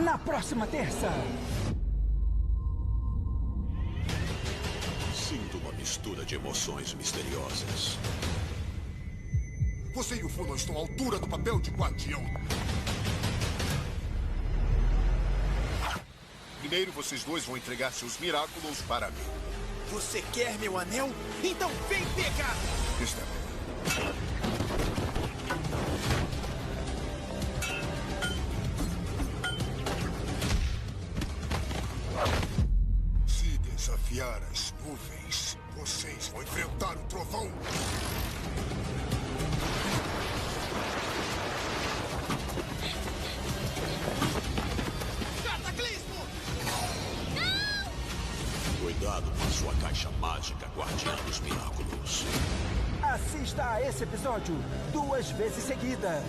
na próxima terça. Sinto uma mistura de emoções misteriosas. Você e o Fu não estão à altura do papel de guardião. Primeiro, vocês dois vão entregar seus Miraculous para mim. Você quer meu anel? Então vem pegar! Está bem. Se desafiar as nuvens, vocês vão enfrentar o trovão. Cataclismo! Cuidado com a sua caixa mágica, Guardiã dos Miraculous. Assista a esse episódio 2 vezes seguidas.